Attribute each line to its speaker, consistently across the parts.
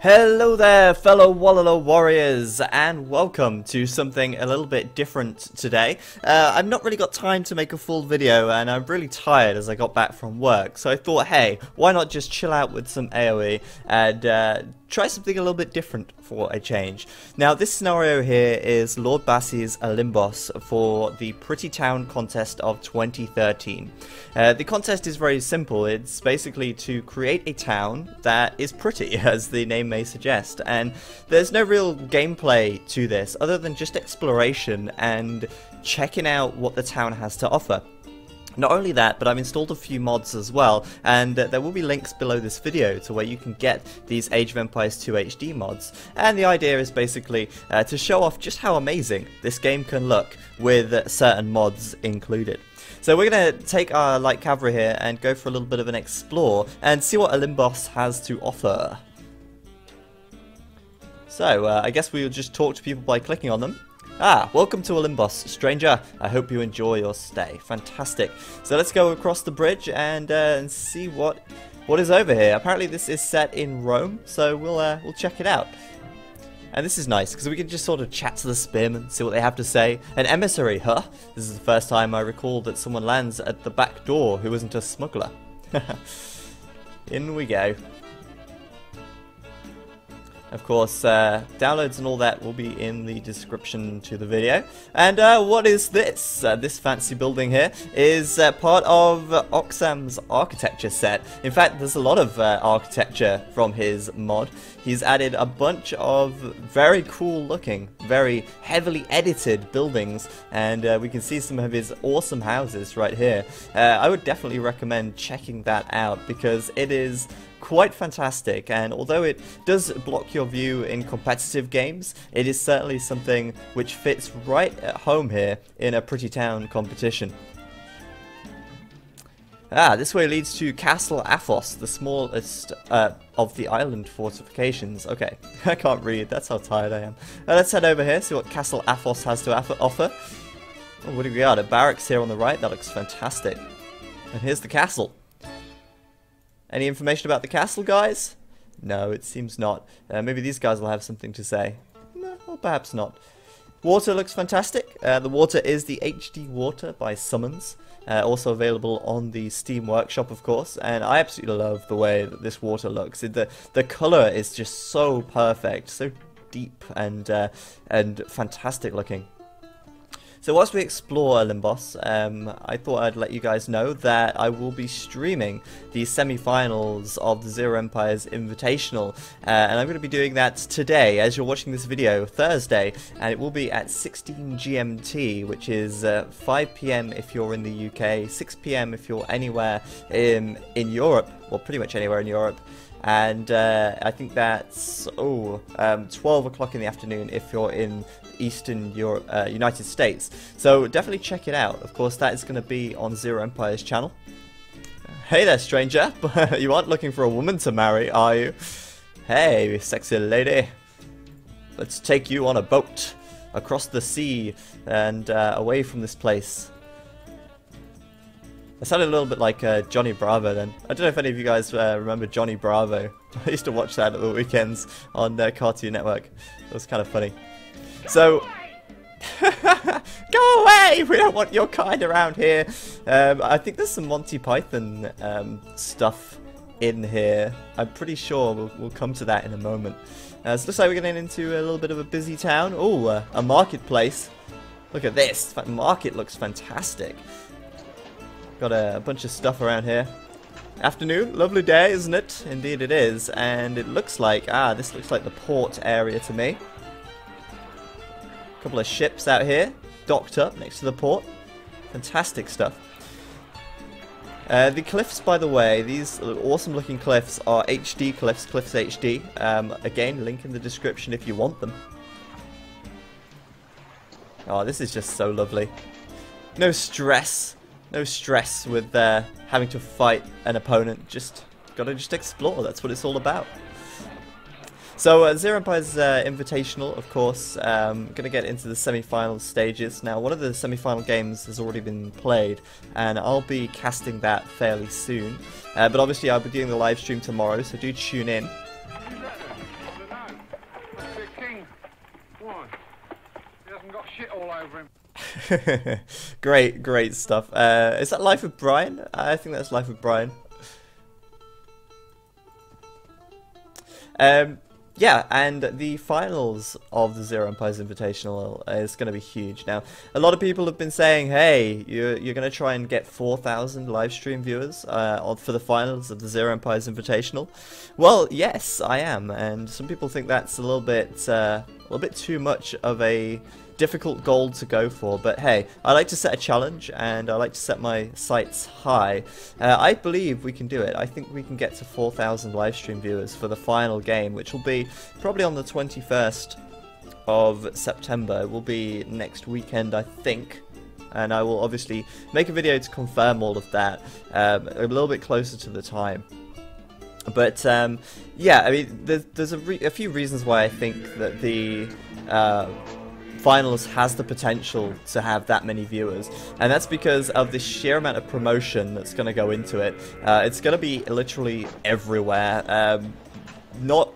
Speaker 1: Hello there, fellow Wallalo warriors, and welcome to something a little bit different today. I've not really got time to make a full video, and I'm really tired as I got back from work, so I thought, hey, why not just chill out with some AoE and try something a little bit different for a change. Now, this scenario here is Lord Bassie's Limbos for the Pretty Town contest of 2013. The contest is very simple. It's basically to create a town that is pretty, as the name may suggest, and there's no real gameplay to this other than just exploration and checking out what the town has to offer. Not only that, but I've installed a few mods as well, and there will be links below this video to where you can get these Age of Empires 2 HD mods. And the idea is basically to show off just how amazing this game can look with certain mods included. So we're going to take our light cavalry here and go for a little bit of an explore and see what Limbos has to offer. So I guess we'll just talk to people by clicking on them. Welcome to Limbos, stranger. I hope you enjoy your stay. Fantastic. So let's go across the bridge and see what is over here. Apparently this is set in Rome, so we'll check it out. And this is nice because we can just sort of chat to the spearmen, see what they have to say. An emissary, huh? This is the first time I recall that someone lands at the back door who isn't a smuggler. In we go. Of course, downloads and all that will be in the description to the video. And what is this? This fancy building here is part of Oxam's architecture set. In fact, there's a lot of architecture from his mod. He's added a bunch of very cool looking, very heavily edited buildings, and we can see some of his awesome houses right here. I would definitely recommend checking that out because it is quite fantastic, and although it does block your view in competitive games, it is certainly something which fits right at home here in a Pretty Town competition. This way leads to Castle Athos, the smallest of the island fortifications. Okay, I can't read, that's how tired I am. Let's head over here, see what Castle Athos has to offer. Oh, what do we got? A barracks here on the right, that looks fantastic. And here's the castle. Any information about the castle, guys? No, it seems not. Maybe these guys will have something to say. No, or perhaps not. Water looks fantastic. The water is the HD Water by Summons. Also available on the Steam Workshop, of course. And I absolutely love the way that this water looks. The colour is just so perfect, so deep and fantastic looking. So whilst we explore Limbos, I thought I'd let you guys know that I will be streaming the semi-finals of the ZeroEmpires Invitational, and I'm going to be doing that today as you're watching this video, Thursday, and it will be at 16 GMT, which is 5 PM if you're in the UK, 6 PM if you're anywhere in Europe, well pretty much anywhere in Europe, and I think that's 12 o'clock in the afternoon if you're in Eastern Europe, United States. So definitely check it out. Of course, that is going to be on ZeroEmpires channel. Hey there, stranger. You aren't looking for a woman to marry, are you? Hey, sexy lady. Let's take you on a boat across the sea and away from this place. I sounded a little bit like Johnny Bravo then. I don't know if any of you guys remember Johnny Bravo. I used to watch that at the weekends on Cartoon Network. It was kind of funny. So, go away! We don't want your kind around here. I think there's some Monty Python stuff in here. I'm pretty sure we'll come to that in a moment. So it looks like we're getting into a little bit of a busy town. Oh, a marketplace. Look at this. That market looks fantastic. Got a bunch of stuff around here. Afternoon, lovely day, isn't it? Indeed it is. And it looks like, this looks like the port area to me. Couple of ships out here, docked up next to the port. Fantastic stuff. The cliffs, by the way, these awesome looking cliffs are HD cliffs, Cliffs HD. Again, link in the description if you want them. Oh, this is just so lovely. No stress. No stress with having to fight an opponent. Gotta just explore, that's what it's all about. So, ZeroEmpires Invitational, of course, going to get into the semi-final stages. Now, one of the semi-final games has already been played, and I'll be casting that fairly soon. But obviously, I'll be doing the live stream tomorrow, so do tune in.
Speaker 2: and got shit all over him.
Speaker 1: Great stuff. Is that Life with Brian? I think that's Life with Brian. Yeah, and the finals of the ZeroEmpires Invitational is going to be huge. Now, a lot of people have been saying, hey, you're going to try and get 4,000 live stream viewers for the finals of the ZeroEmpires Invitational. Well, yes, I am, and some people think that's a little bit too much of a difficult goal to go for, but hey, I like to set a challenge and I like to set my sights high. I believe we can do it. I think we can get to 4,000 live stream viewers for the final game, which will be probably on the 21st of September. It will be next weekend, I think, and I will obviously make a video to confirm all of that a little bit closer to the time. But yeah, I mean, there's a few reasons why I think that the finals has the potential to have that many viewers, and that's because of the sheer amount of promotion that's going to go into it. It's going to be literally everywhere.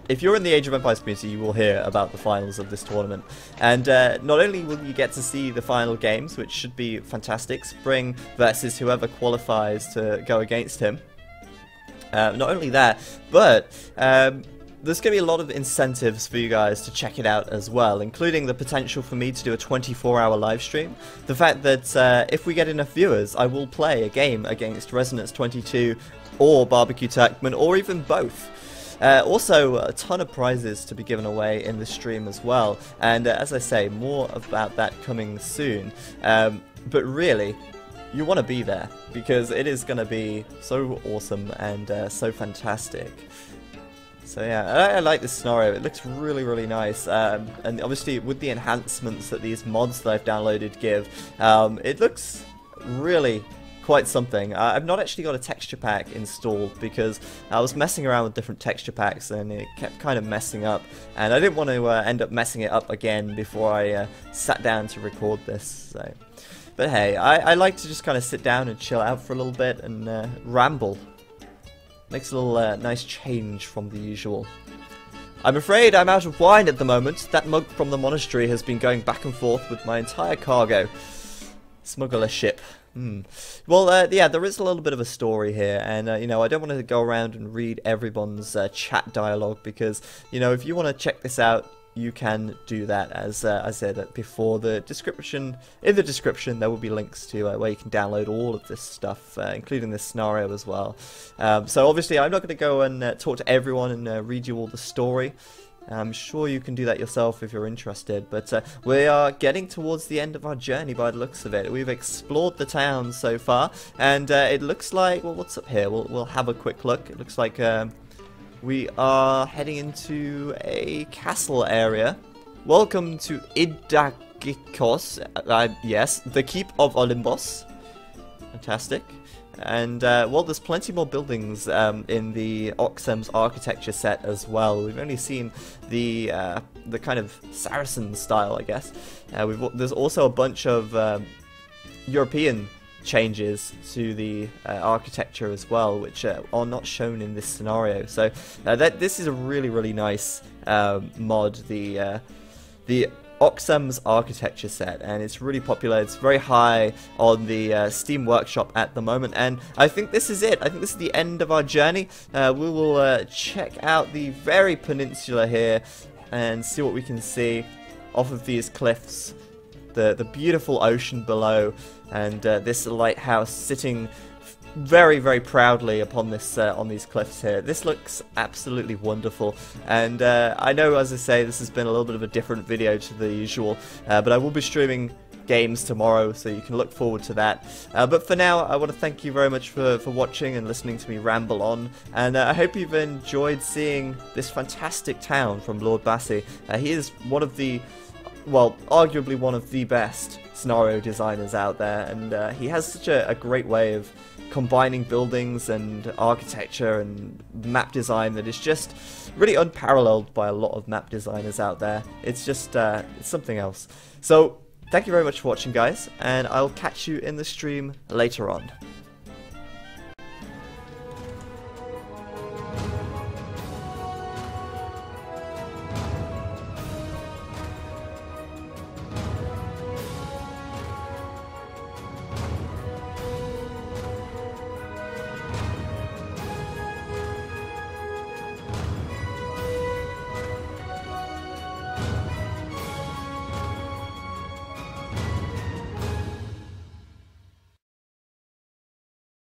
Speaker 1: If you're in the Age of Empires community, you will hear about the finals of this tournament, and not only will you get to see the final games, which should be fantastic, Spring versus whoever qualifies to go against him. Not only that, but there's going to be a lot of incentives for you guys to check it out as well, including the potential for me to do a 24-hour live stream. The fact that if we get enough viewers, I will play a game against Resonance 22 or Barbecue Turkmen, or even both. Also, a ton of prizes to be given away in the stream as well, and as I say, more about that coming soon. But really, you want to be there, because it is going to be so awesome and so fantastic. So yeah, I like this scenario. It looks really nice, and obviously with the enhancements that these mods that I've downloaded give, it looks really quite something. I've not actually got a texture pack installed because I was messing around with different texture packs and it kept kind of messing up, and I didn't want to end up messing it up again before I sat down to record this. So, but hey, I like to just kind of sit down and chill out for a little bit and ramble. Makes a little nice change from the usual. I'm afraid I'm out of wine at the moment. That mug from the monastery has been going back and forth with my entire cargo. Smuggler ship. Well, yeah, there is a little bit of a story here, and you know, I don't want to go around and read everyone's chat dialogue, because you know, if you want to check this out, you can do that. As I said before, in the description there will be links to where you can download all of this stuff, including this scenario as well. So obviously I'm not going to go and talk to everyone and read you all the story. I'm sure you can do that yourself if you're interested, but we are getting towards the end of our journey by the looks of it. We've explored the town so far, and it looks like, well, what's up here? We'll have a quick look. It looks like we are heading into a castle area. Welcome to Idakikos. Yes, the Keep of Olympus. Fantastic. And, well, there's plenty more buildings in the Oxem's architecture set as well. We've only seen the kind of Saracen style, I guess. There's also a bunch of European changes to the architecture as well, which are not shown in this scenario. So this is a really nice mod, the Oxem's architecture set, and it's really popular. It's very high on the Steam Workshop at the moment, and I think this is it. I think this is the end of our journey. We will check out the very peninsula here and see what we can see off of these cliffs. The beautiful ocean below, and this lighthouse sitting very proudly upon this on these cliffs here. This looks absolutely wonderful, and I know, as I say, this has been a little bit of a different video to the usual, but I will be streaming games tomorrow, so you can look forward to that. But for now, I want to thank you very much for watching and listening to me ramble on, and I hope you've enjoyed seeing this fantastic town from Lord Bassi. He is one of the, well, arguably one of the best scenario designers out there, and he has such a great way of combining buildings and architecture and map design that is just really unparalleled by a lot of map designers out there. It's just it's something else. So thank you very much for watching, guys, and I'll catch you in the stream later on.